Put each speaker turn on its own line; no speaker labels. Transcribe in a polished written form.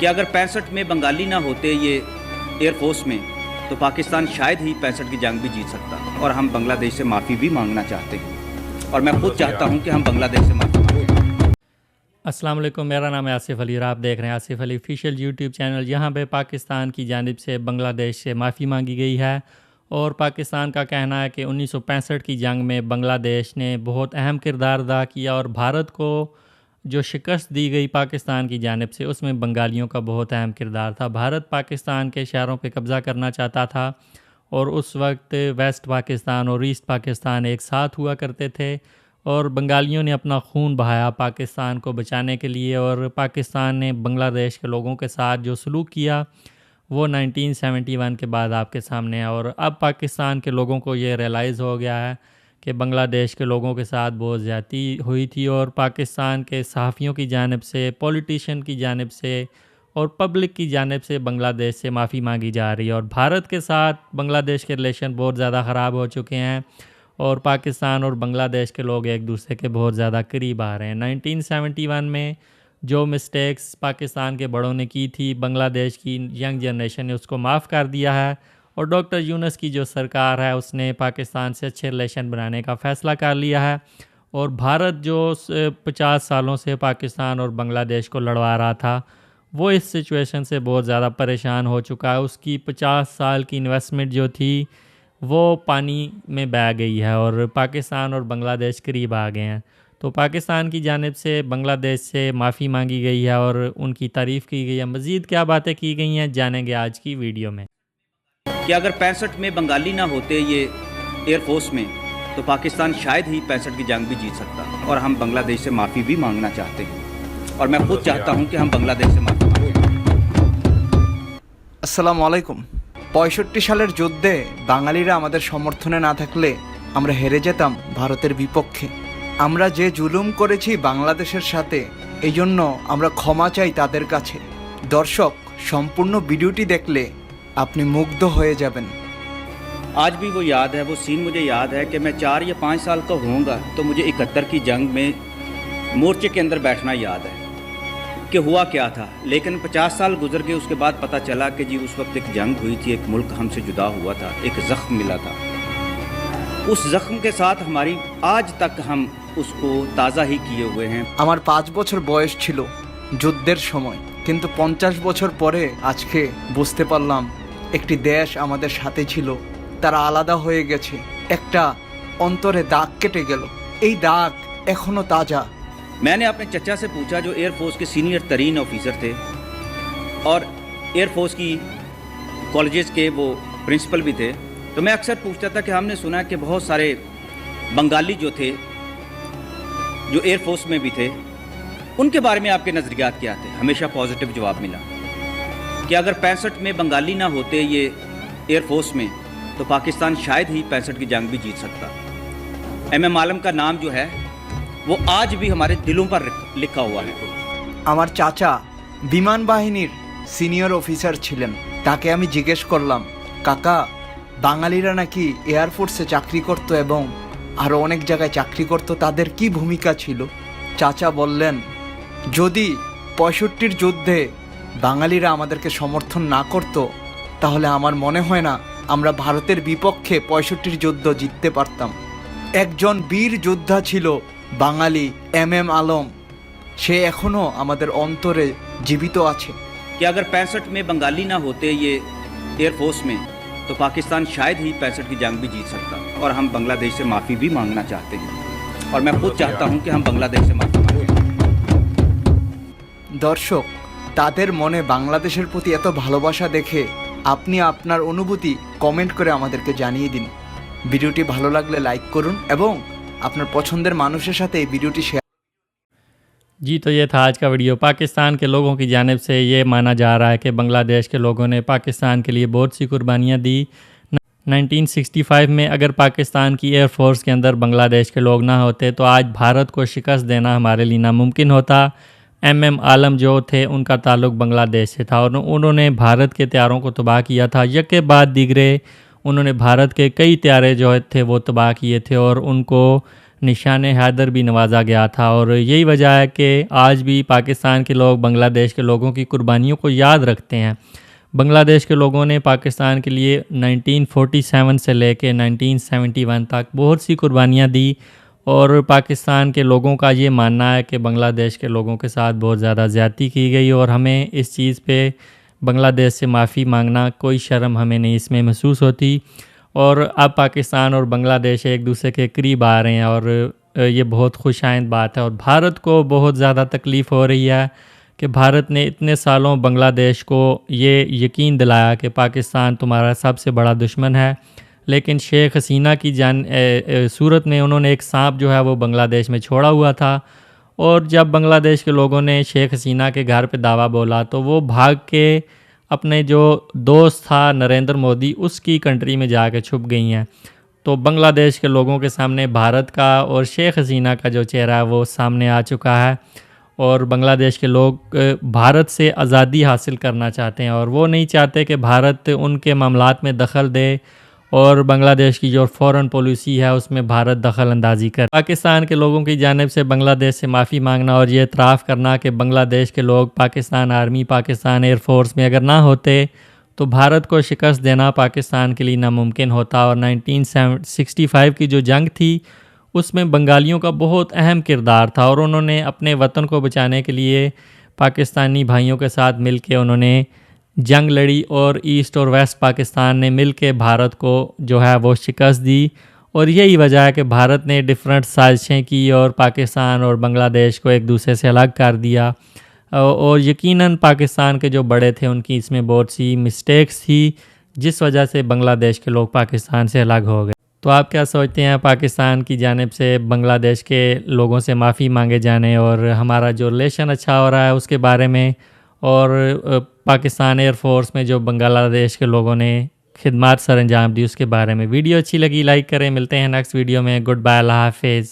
कि अगर 65 में बंगाली ना होते ये एयरफोर्स में तो पाकिस्तान शायद ही 65 की जंग भी जीत सकता। और हम बांग्लादेश से माफ़ी भी मांगना चाहते हैं और मैं खुद चाहता हूं कि हम बांग्लादेश से माफ़ी मांगें।
अस्सलाम वालेकुम, मेरा नाम है आसिफ अली और आप देख रहे हैं Asif Ali official YouTube channel. यहाँ पे पाकिस्तान की जानिब से बांग्लादेश से माफ़ी मांगी गई है और पाकिस्तान का कहना है कि 1965 की जंग में बांग्लादेश ने बहुत अहम किरदार अदा किया और भारत को जो शिकस्त दी गई पाकिस्तान की जानिब से उसमें बंगालियों का बहुत अहम किरदार था। भारत पाकिस्तान के शहरों पे कब्ज़ा करना चाहता था और उस वक्त वेस्ट पाकिस्तान और ईस्ट पाकिस्तान एक साथ हुआ करते थे और बंगालियों ने अपना खून बहाया पाकिस्तान को बचाने के लिए। और पाकिस्तान ने बांग्लादेश के लोगों के साथ जो सलूक किया वो 1971 के बाद आपके सामने है। और अब पाकिस्तान के लोगों को ये रियलाइज़ हो गया है कि बांग्लादेश के लोगों के साथ बहुत ज़्यादती हुई थी और पाकिस्तान के सहाफ़ियों की जानिब से, पॉलिटिशियन की जानिब से और पब्लिक की जानिब से बांग्लादेश से माफ़ी मांगी जा रही है। और भारत के साथ बांग्लादेश के रिलेशन बहुत ज़्यादा ख़राब हो चुके हैं और पाकिस्तान और बांग्लादेश के लोग एक दूसरे के बहुत ज़्यादा करीब आ रहे हैं। 1971 में जो मिस्टेक्स पाकिस्तान के बड़ों ने की थी, बांग्लादेश की यंग जनरेशन ने उसको माफ़ कर दिया है और डॉक्टर यूनुस की जो सरकार है उसने पाकिस्तान से अच्छे रिलेशन बनाने का फ़ैसला कर लिया है। और भारत जो 50 सालों से पाकिस्तान और बांग्लादेश को लड़वा रहा था वो इस सिचुएशन से बहुत ज़्यादा परेशान हो चुका है। उसकी 50 साल की इन्वेस्टमेंट जो थी वो पानी में बह गई है और पाकिस्तान और बांग्लादेश करीब आ गए हैं। तो पाकिस्तान की जानिब से बांग्लादेश से माफ़ी मांगी गई है और उनकी तारीफ़ की गई है। मज़ीद क्या बातें की गई हैं जानेंगे आज की वीडियो में।
कि अगर 65 में बंगाली ना होते ये एयरफोर्स में तो पाकिस्तान शायद ही 65 की जंग भी जीत सकता। और हम बांग्लादेश से माफ़ी भी मांगना चाहते हैं और मैं खुद चाहता हूं कि हम बांग्लादेश से माफ़ी मांगें।
আসসালামু আলাইকুম। 65 সালের যুদ্ধে বাঙালিরা আমাদের সমর্থনে না থাকলে আমরা হেরে যেতাম ভারতের বিপক্ষে। আমরা যে জুলুম করেছি বাংলাদেশের সাথে, এই জন্য আমরা ক্ষমা চাই তাদের কাছে। দর্শক, সম্পূর্ণ ভিডিওটি দেখলে আপনি মুগ্ধ হয়ে যাবেন।
आज भी वो याद है, वो सीन मुझे याद है कि मैं 4 या 5 साल का होऊंगा तो मुझे 71 की जंग में मोर्चे के अंदर बैठना याद है कि हुआ क्या था। लेकिन 50 साल गुजर गए, उसके बाद पता चला कि जी उस वक्त एक जंग हुई थी, एक मुल्क हमसे जुदा हुआ था, एक ज़ख्म मिला था। उस ज़ख्म के साथ हमारी आज तक हम उसको ताज़ा ही किए हुए हैं।
আমার 5 বছর বয়স ছিল যুদ্ধের সময়, কিন্তু 50 বছর পরে আজকে বুঝতে পারলাম একটি দেশ আমাদের সাথে ছিল, তারা আলাদা হয়ে গেছে। একটা অন্তরে দাগ কেটে গেল, এই দাগ এখনো তাজা।
मैंने अपने चचा से पूछा जो एयरफोर्स के सीनियर तरीन ऑफिसर थे और एयरफोर्स की कॉलेजेस के वो प्रिंसिपल भी थे, तो मैं अक्सर पूछता था कि हमने सुना कि बहुत सारे बंगाली जो थे जो एयरफोर्स में भी थे, उनके बारे में आपके नज़रियात क्या थे। हमेशा पॉजिटिव जवाब मिला कि अगर 65 में बंगाली ना होते ये एयरफोर्स में तो पाकिस्तान शायद ही 65 की जंग भी जीत सकता। MM आलम का नाम जो है वो आज भी हमारे दिलों पर लिखा हुआ है।
আমার চাচা বিমান বাহিনীর সিনিয়র অফিসার ছিলেন। তাকে আমি জিজ্ঞেস করলাম, কাকা, বাঙালিরা নাকি এয়ারফোর্সে চাকরি করতো এবং আরও অনেক জায়গায় চাকরি করতো, তাদের কি ভূমিকা ছিল? চাচা বললেন, যদি 65 যুদ্ধে বাঙালিরা আমাদেরকে সমর্থন না করতো তাহলে আমার মনে হয় না আমরা ভারতের বিপক্ষে 65 যুদ্ধ জিততে পারতাম। একজন বীর যোদ্ধা ছিল বাঙালি MM আলম, সে এখনও আমাদের অন্তরে জীবিত আছে।
कि अगर 65 में बंगाली ना होते ये एयरफोर्स में तो पाकिस्तान शायद ही 65 की जंग भी जीत सकता। और हम बांग्लादेश से माफ़ी भी मांगना चाहते हैं और मैं खुद चाहता हूं कि हम बांग्लादेश से माफ़ी मांगें।
দর্শক, তাদের মনে বাংলাদেশের প্রতি এত ভালোবাসা দেখে আপনি আপনার অনুভূতি কমেন্ট করে আমাদেরকে জানিয়ে দিন। ভিডিওটি ভালো লাগলে লাইক করুন এবং আপনার পছন্দের মানুষের সাথে এই ভিডিওটি শেয়ার।
जी, तो ये था आज का वीडियो। पाकिस्तान के लोगों की जानिब से ये माना जा रहा है कि बांग्लादेश के लोगों ने पाकिस्तान के लिए बहुत सी कुर्बानियाँ दी। 1965 में अगर पाकिस्तान की एयरफोर्स के अंदर बांग्लादेश के लोग ना होते तो आज भारत को शिकस्त देना हमारे लिए नामुमकिन होता। MM आलम जो थे उनका ताल्लुक़ बांग्लादेश से था और उन्होंने भारत के तैयारों को तबाह किया था। यके बाद दिगरे उन्होंने भारत के कई तैयारे जो थे वो तबाह किए थे और उनको निशान हैदर भी नवाजा गया था। और यही वजह है कि आज भी पाकिस्तान के लोग बांग्लादेश के लोगों की कुर्बानियों को याद रखते हैं। बांग्लादेश के लोगों ने पाकिस्तान के लिए 1947 से लेके 1971 तक बहुत सी कुर्बानियाँ दी, और पाकिस्तान के लोगों का ये मानना है कि बांग्लादेश के लोगों के साथ बहुत ज़्यादा ज़्यादती की गई, और हमें इस चीज़ पे बांग्लादेश से माफ़ी मांगना कोई शर्म हमें नहीं इसमें महसूस होती। और अब पाकिस्तान और बांग्लादेश एक दूसरे के करीब आ रहे हैं, और ये बहुत खुशाइंद बात है। और भारत को बहुत ज़्यादा तकलीफ़ हो रही है कि भारत ने इतने सालों बांग्लादेश को ये यकीन दिलाया कि पाकिस्तान तुम्हारा सबसे बड़ा दुश्मन है, लेकिन शेख हसीना की सूरत में उन्होंने एक सांप जो है वो बांग्लादेश में छोड़ा हुआ था। और जब बांग्लादेश के लोगों ने शेख हसीना के घर पे दावा बोला तो वो भाग के अपने जो दोस्त था नरेंद्र मोदी उसकी कंट्री में जाके छुप गई हैं। तो बांग्लादेश के लोगों के सामने भारत का और शेख हसीना का जो चेहरा है वो सामने आ चुका है, और बांग्लादेश के लोग भारत से आज़ादी हासिल करना चाहते हैं, और वो नहीं चाहते कि भारत उनके मामलात में दखल दे, और बांग्लादेश की जो फ़ॉरेन पॉलिसी है उसमें भारत दखल अंदाजी कर। पाकिस्तान के लोगों की जानिब से बांग्लादेश से माफ़ी मांगना और ये इतराफ़ करना कि बांग्लादेश के लोग पाकिस्तान आर्मी, पाकिस्तान एयरफोर्स में अगर ना होते तो भारत को शिकस्त देना पाकिस्तान के लिए नामुमकिन होता। और 1965 की जो जंग थी उसमें बंगालियों का बहुत अहम किरदार था, और उन्होंने अपने वतन को बचाने के लिए पाकिस्तानी भाइयों के साथ मिल के उन्होंने जंग लड़ी, और ईस्ट और वेस्ट पाकिस्तान ने मिल के भारत को जो है वो शिकस्त दी। और यही वजह है कि भारत ने डिफरेंट साजिशें की और पाकिस्तान और बांग्लादेश को एक दूसरे से अलग कर दिया। और यकीनन पाकिस्तान के जो बड़े थे उनकी इसमें बहुत सी मिस्टेक्स थी, जिस वजह से बांग्लादेश के लोग पाकिस्तान से अलग हो गए। तो आप क्या सोचते हैं पाकिस्तान की जानिब से बांग्लादेश के लोगों से माफ़ी मांगे जाने और हमारा जो रिलेशन अच्छा हो रहा है उसके बारे में, और पाकिस्तान एयरफोर्स में जो बांग्लादेश के लोगों ने खिदमत सर अंजाम दी उसके बारे में? वीडियो अच्छी लगी लाइक करें। मिलते हैं नेक्स्ट वीडियो में। गुड बाय, अल्लाह हाफिज़।